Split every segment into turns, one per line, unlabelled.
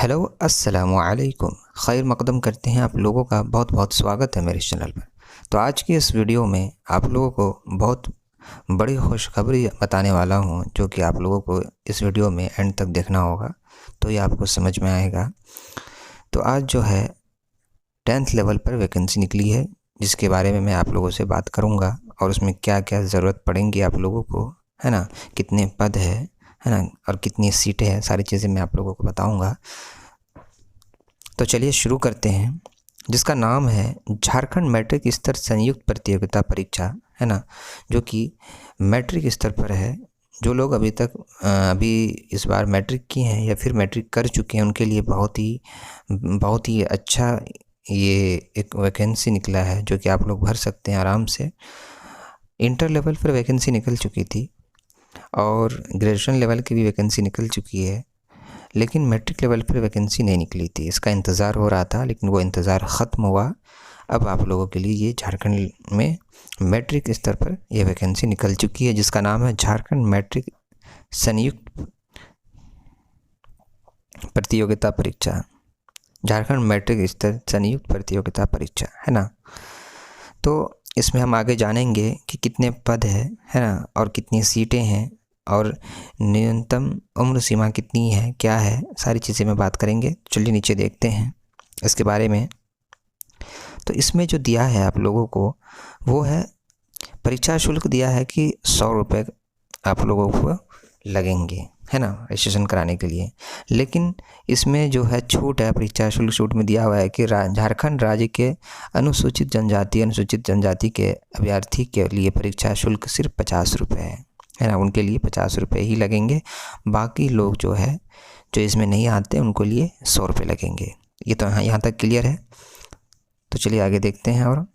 Hello अस्सलामु अलैकुम। खैर मक़दम करते हैं, आप लोगों का बहुत बहुत स्वागत है मेरे चैनल पर। तो आज की इस वीडियो में आप लोगों को बहुत बड़ी खुशखबरी बताने वाला हूं, जो कि आप लोगों को इस वीडियो में एंड तक देखना होगा तो ये आपको समझ में आएगा। तो आज जो है 10th लेवल पर वैकेंसी निकली है, जिसके बारे में मैं आप लोगों से बात करूँगा और उसमें क्या क्या ज़रूरत पड़ेंगी आप लोगों को, है ना, कितने पद है ना, और कितनी सीटें हैं, सारी चीज़ें मैं आप लोगों को बताऊंगा। तो चलिए शुरू करते हैं, जिसका नाम है झारखंड मैट्रिक स्तर संयुक्त प्रतियोगिता परीक्षा, है ना, जो कि मैट्रिक स्तर पर है। जो लोग अभी इस बार मैट्रिक किए हैं या फिर मैट्रिक कर चुके हैं, उनके लिए बहुत ही अच्छा ये एक वैकेंसी निकला है, जो कि आप लोग भर सकते हैं आराम से। इंटर लेवल पर वैकेंसी निकल चुकी थी और ग्रेजुएशन लेवल की भी वैकेंसी निकल चुकी है, लेकिन मैट्रिक लेवल पर वैकेंसी नहीं निकली थी। इसका इंतज़ार हो रहा था, लेकिन वो इंतज़ार ख़त्म हुआ। अब आप लोगों के लिए ये झारखंड में मैट्रिक स्तर पर यह वैकेंसी निकल चुकी है, जिसका नाम है झारखंड मैट्रिक संयुक्त प्रतियोगिता परीक्षा। झारखंड मैट्रिक स्तर संयुक्त प्रतियोगिता परीक्षा, है ना। तो इसमें हम आगे जानेंगे कि कितने पद है ना, और कितनी सीटें हैं, और न्यूनतम उम्र सीमा कितनी है, क्या है, सारी चीज़ें में बात करेंगे। चलिए नीचे देखते हैं इसके बारे में। तो इसमें जो दिया है आप लोगों को वो है, परीक्षा शुल्क दिया है कि 100 रुपये आप लोगों को लगेंगे, है ना, रजिस्ट्रेशन कराने के लिए। लेकिन इसमें जो है छूट है, परीक्षा शुल्क छूट में दिया हुआ है कि झारखंड राज्य के अनुसूचित जनजाति के अभ्यर्थी के लिए परीक्षा शुल्क सिर्फ 50 रुपये है ना, उनके लिए 50 रुपये ही लगेंगे। बाकी लोग जो है, जो इसमें नहीं आते, उनको लिए 100 रुपये लगेंगे। ये तो यहाँ तक क्लियर है। तो चलिए आगे देखते हैं। और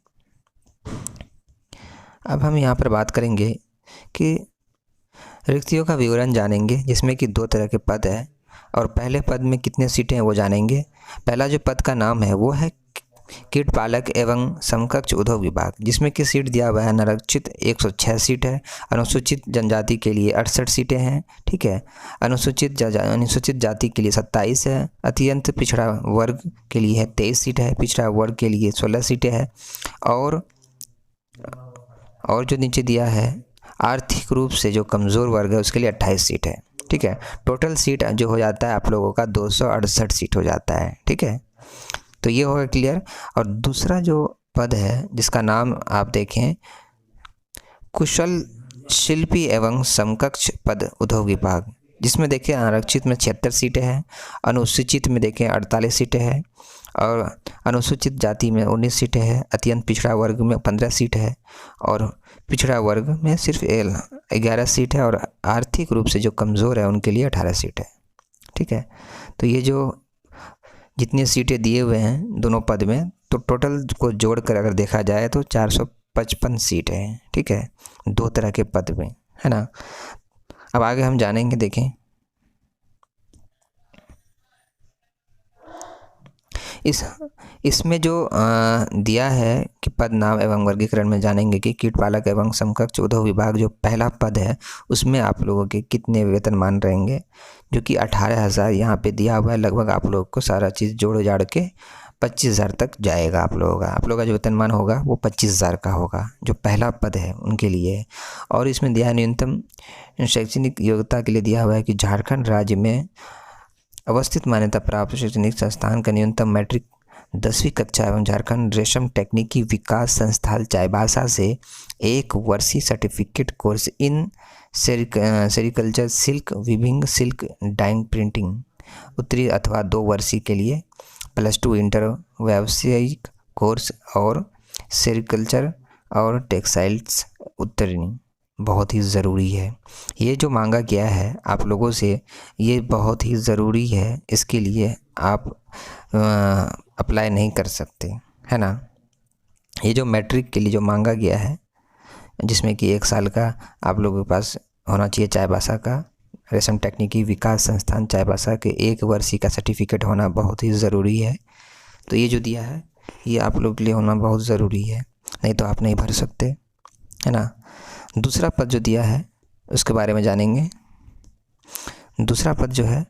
अब हम यहाँ पर बात करेंगे कि रिक्तियों का विवरण जानेंगे, जिसमें कि 2 तरह के पद है, और पहले पद में कितने सीटें हैं वो जानेंगे। पहला जो पद का नाम है वो है कीट पालक एवं समकक्ष उद्योग विभाग, जिसमें कि सीट दिया हुआ है नारक्षित 106 सीट है, अनुसूचित जनजाति के लिए 68 सीटें हैं, ठीक है, अनुसूचित जाति के लिए 27 है, अत्यंत पिछड़ा वर्ग के लिए है 23 सीट है, पिछड़ा वर्ग के लिए 16 सीटें हैं, और जो नीचे दिया है आर्थिक रूप से जो कमज़ोर वर्ग है उसके लिए 28 सीट है, ठीक है। टोटल सीट जो हो जाता है आप लोगों का 268 सीट हो जाता है, ठीक है। तो ये होगा क्लियर। और दूसरा जो पद है, जिसका नाम आप देखें, कुशल शिल्पी एवं समकक्ष पद उद्योग विभाग, जिसमें देखें आरक्षित में 76 सीटें हैं, अनुसूचित में देखें 48 सीटें हैं, और अनुसूचित जाति में 19 सीटें हैं, अत्यंत पिछड़ा वर्ग में 15 सीट है, और पिछड़ा वर्ग में सिर्फ 11 सीट है, और आर्थिक रूप से जो कमज़ोर है उनके लिए 18 सीट है, ठीक है। तो ये जो जितनी सीटें दिए हुए हैं दोनों पद में, तो टोटल को जोड़कर अगर देखा जाए तो 455 सीटें हैं, ठीक है, 2 तरह के पद में, है ना। अब आगे हम जानेंगे, देखें इसमें जो दिया है कि पद नाम एवं वर्गीकरण में जानेंगे कि कीट पालक एवं समकक्ष उद्योग विभाग जो पहला पद है उसमें आप लोगों के कितने वेतनमान रहेंगे, जो कि 18,000 यहाँ पे दिया हुआ है। लगभग आप लोग को सारा चीज़ जोड़ जाड़ के 25,000 तक जाएगा आप लोगों का जो वेतनमान होगा वो 25,000 का होगा, जो पहला पद है उनके लिए। और इसमें दिया न्यूनतम शैक्षणिक योग्यता के लिए दिया हुआ है कि झारखंड राज्य में अवस्थित मान्यता प्राप्त शैक्षणिक संस्थान का न्यूनतम मैट्रिक 10वीं कक्षा एवं झारखंड रेशम तकनीकी विकास संस्थान चाईबासा से 1 वर्षीय certificate course in sericulture, silk weaving, silk dyeing, printing उत्तरी अथवा 2 वर्षीय के लिए +2 इंटर व्यावसायिक कोर्स और सेरिकल्चर और टेक्सटाइल्स उत्तरनी बहुत ही ज़रूरी है। ये जो मांगा गया है आप लोगों से, ये बहुत ही ज़रूरी है, इसके लिए आप अप्लाई नहीं कर सकते, है ना। ये जो मैट्रिक के लिए जो मांगा गया है, जिसमें कि 1 साल का आप लोगों के पास होना चाहिए चाईबासा का रेशम तकनीकी विकास संस्थान चाईबासा के 1 वर्षीय का सर्टिफिकेट होना बहुत ही ज़रूरी है। तो ये जो दिया है ये आप लोग के लिए होना बहुत ज़रूरी है, नहीं तो आप नहीं भर सकते, है ना। दूसरा पद जो दिया है उसके बारे में जानेंगे। दूसरा पद जो है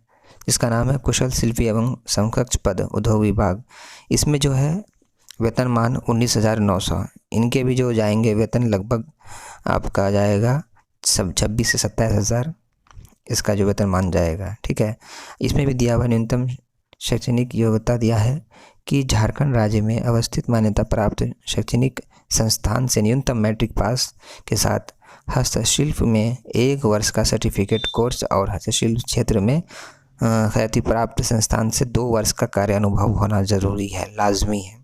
जिसका नाम है कुशल शिल्पी एवं समकक्ष पद उद्योग विभाग। इसमें जो है वेतनमान 19,900, इनके भी जो जाएंगे वेतन लगभग आपका जाएगा सब 26 से 27,000 इसका जो वेतनमान जाएगा। ठीक है, इसमें भी दिया हुआ न्यूनतम शैक्षणिक योग्यता दिया है कि झारखंड राज्य में अवस्थित मान्यता प्राप्त शैक्षणिक संस्थान से न्यूनतम मैट्रिक पास के साथ हस्तशिल्प में 1 वर्ष का सर्टिफिकेट कोर्स और हस्तशिल्प क्षेत्र में ख्याति प्राप्त संस्थान से 2 वर्ष का कार्य अनुभव होना ज़रूरी है, लाजमी है।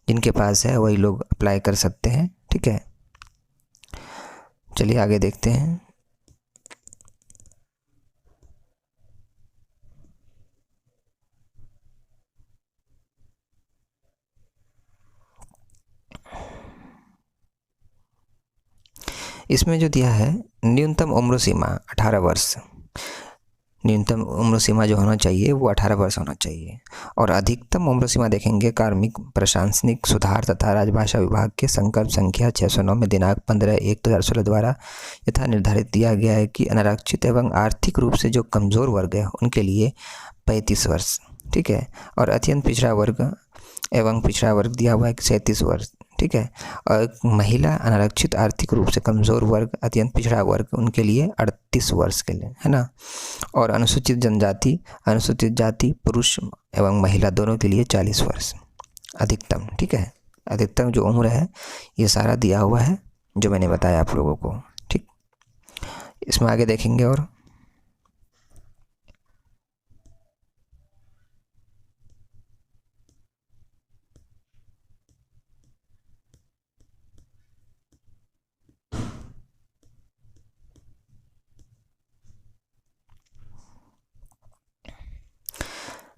जिनके पास है वही लोग अप्लाई कर सकते हैं। ठीक है, चलिए आगे देखते हैं। इसमें जो दिया है न्यूनतम उम्र सीमा 18 वर्ष, न्यूनतम उम्र सीमा जो होना चाहिए वो 18 वर्ष होना चाहिए। और अधिकतम उम्र सीमा देखेंगे कार्मिक प्रशासनिक सुधार तथा राजभाषा विभाग के संकल्प संख्या 609 में दिनांक 15/1/2016 द्वारा यथा निर्धारित दिया गया है कि अनारक्षित एवं आर्थिक रूप से जो कमज़ोर वर्ग है उनके लिए 35 वर्ष। ठीक है, और अत्यंत पिछड़ा वर्ग एवं पिछड़ा वर्ग दिया हुआ है 37 वर्ष। ठीक है, और महिला अनारक्षित आर्थिक रूप से कमज़ोर वर्ग अत्यंत पिछड़ा वर्ग उनके लिए 38 वर्ष के लिए, है ना। और अनुसूचित जनजाति अनुसूचित जाति पुरुष एवं महिला दोनों के लिए 40 वर्ष अधिकतम। ठीक है, अधिकतम जो उम्र है ये सारा दिया हुआ है जो मैंने बताया आप लोगों को। ठीक, इसमें आगे देखेंगे। और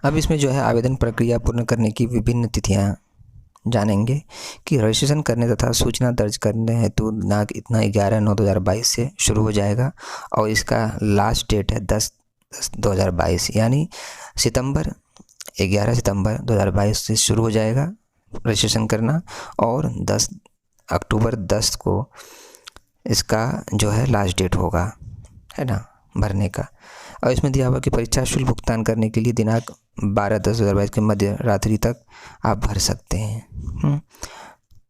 अब इसमें जो है आवेदन प्रक्रिया पूर्ण करने की विभिन्न तिथियां जानेंगे कि रजिस्ट्रेशन करने तथा सूचना दर्ज करने हेतु दिनांक इतना 11/9/2022 से शुरू हो जाएगा और इसका लास्ट डेट है 10/10/2022, यानी 11 सितंबर 2022 से शुरू हो जाएगा रजिस्ट्रेशन करना और 10 अक्टूबर 10 को इसका जो है लास्ट डेट होगा, है ना, भरने का। और इसमें दिया हुआ कि परीक्षा शुल्क भुगतान करने के लिए दिनांक 12/10/2022 के मध्य रात्रि तक आप भर सकते हैं।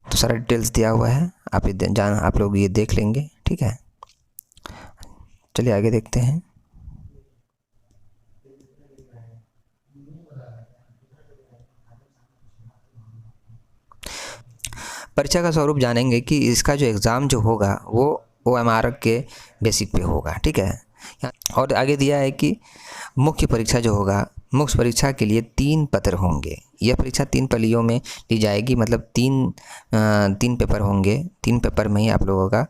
तो सारा डिटेल्स दिया हुआ है, आप लोग ये देख लेंगे। ठीक है, चलिए आगे देखते हैं। परीक्षा का स्वरूप जानेंगे कि इसका जो एग्ज़ाम जो होगा वो OMR के बेसिक पे होगा। ठीक है, और आगे दिया है कि मुख्य परीक्षा जो होगा, मुख्य परीक्षा के लिए 3 पत्र होंगे। यह परीक्षा 3 पालियों में ली जाएगी, मतलब 3 पेपर होंगे। 3 पेपर में ही आप लोगों का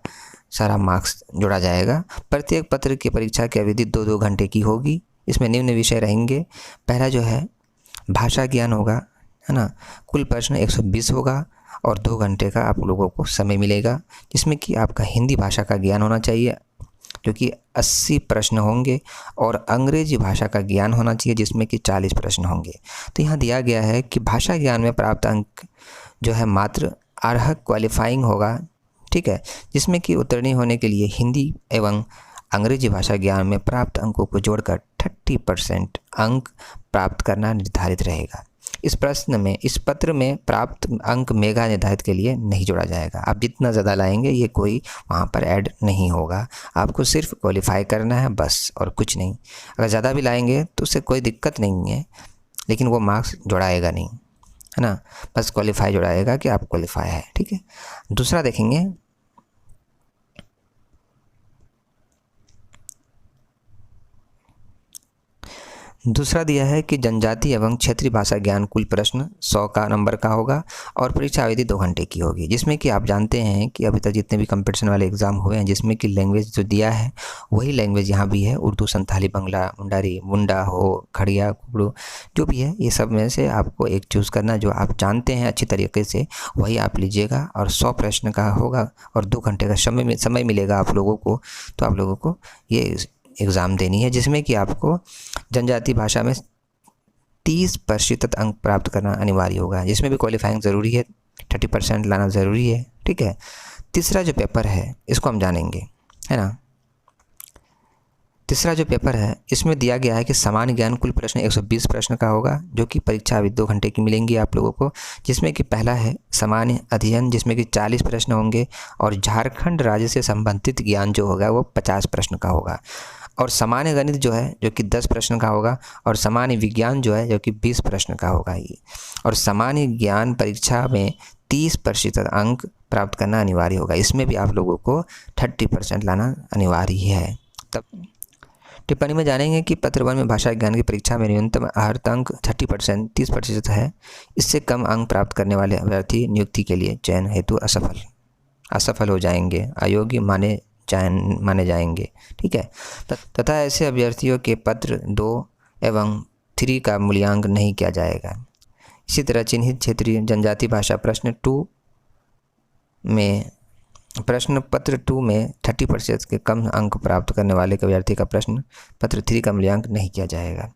सारा मार्क्स जोड़ा जाएगा। प्रत्येक पत्र की परीक्षा की अवधि 2-2 घंटे की होगी। इसमें निम्न विषय रहेंगे। पहला जो है भाषा ज्ञान होगा, है ना। कुल प्रश्न 120 होगा और 2 घंटे का आप लोगों को समय मिलेगा, जिसमें कि आपका हिंदी भाषा का ज्ञान होना चाहिए जो कि 80 प्रश्न होंगे और अंग्रेजी भाषा का ज्ञान होना चाहिए जिसमें कि 40 प्रश्न होंगे। तो यहाँ दिया गया है कि भाषा ज्ञान में प्राप्त अंक जो है मात्र अर्हक क्वालिफाइंग होगा। ठीक है, जिसमें कि उत्तीर्ण होने के लिए हिंदी एवं अंग्रेजी भाषा ज्ञान में प्राप्त अंकों को जोड़कर 30% अंक प्राप्त करना निर्धारित रहेगा। इस पत्र में प्राप्त अंक मेगा निर्धारित के लिए नहीं जोड़ा जाएगा। आप जितना ज़्यादा लाएंगे ये कोई वहाँ पर ऐड नहीं होगा। आपको सिर्फ क्वालिफाई करना है बस, और कुछ नहीं। अगर ज़्यादा भी लाएंगे तो उससे कोई दिक्कत नहीं है, लेकिन वो मार्क्स जोड़ाएगा नहीं, है ना। बस क्वालिफाई जोड़ाएगा कि आप क्वालिफाई है। ठीक है, दूसरा देखेंगे। दूसरा दिया है कि जनजाति एवं क्षेत्रीय भाषा ज्ञान कुल प्रश्न 100 का नंबर का होगा और परीक्षा अवधि 2 घंटे की होगी, जिसमें कि आप जानते हैं कि अभी तक जितने भी कंपटीशन वाले एग्ज़ाम हुए हैं जिसमें कि लैंग्वेज जो दिया है वही लैंग्वेज यहाँ भी है। उर्दू, संथाली, बंगला, मुंडारी, मुंडा हो, खड़िया, कुबड़ू, जो भी है ये सब में से आपको एक चूज़ करना जो आप जानते हैं अच्छी तरीके से, वही आप लीजिएगा। और 100 प्रश्न का होगा और 2 घंटे का समय मिलेगा आप लोगों को। तो आप लोगों को ये एग्ज़ाम देनी है, जिसमें कि आपको जनजाति भाषा में 30% अंक प्राप्त करना अनिवार्य होगा, जिसमें भी क्वालिफाइंग ज़रूरी है, 30% लाना ज़रूरी है। ठीक है, तीसरा जो पेपर है इसको हम जानेंगे, है ना। तीसरा जो पेपर है इसमें दिया गया है कि सामान्य ज्ञान कुल प्रश्न 120 प्रश्न का होगा, जो कि परीक्षा अभी 2 घंटे की मिलेंगी आप लोगों को, जिसमें कि पहला है सामान्य अध्ययन जिसमें कि 40 प्रश्न होंगे, और झारखंड राज्य से संबंधित ज्ञान जो होगा वो 50 प्रश्न का होगा, और सामान्य गणित जो है जो कि 10 प्रश्न का होगा, और सामान्य विज्ञान जो है जो कि 20 प्रश्न का होगा ये। और सामान्य ज्ञान परीक्षा में 30% अंक प्राप्त करना अनिवार्य होगा, इसमें भी आप लोगों को 30% लाना अनिवार्य है। तब टिप्पणी में जानेंगे कि पत्र 1 में भाषा ज्ञान की परीक्षा में न्यूनतम अर्हता अंक 30% है। इससे कम अंक प्राप्त करने वाले अभ्यर्थी नियुक्ति के लिए चयन हेतु असफल हो जाएंगे, अयोग्य माने जाएंगे। ठीक है। तथा ऐसे अभ्यर्थियों के पत्र 2 एवं 3 का मूल्यांकन नहीं किया जाएगा। इसी तरह चिन्हित क्षेत्रीय जनजाति भाषा प्रश्न पत्र 2 में 30% के कम अंक प्राप्त करने वाले अभ्यर्थी का प्रश्न पत्र 3 का मूल्यांकन नहीं किया जाएगा,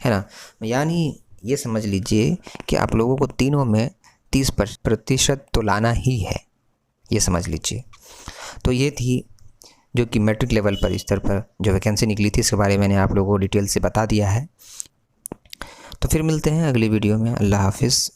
है ना। यानी ये समझ लीजिए कि आप लोगों को तीनों में 30% तो लाना ही है, ये समझ लीजिए। तो ये थी जो कि मैट्रिक लेवल पर स्तर पर जो वैकेंसी निकली थी, इसके बारे में मैंने आप लोगों को डिटेल से बता दिया है। तो फिर मिलते हैं अगली वीडियो में। अल्लाह हाफिज़।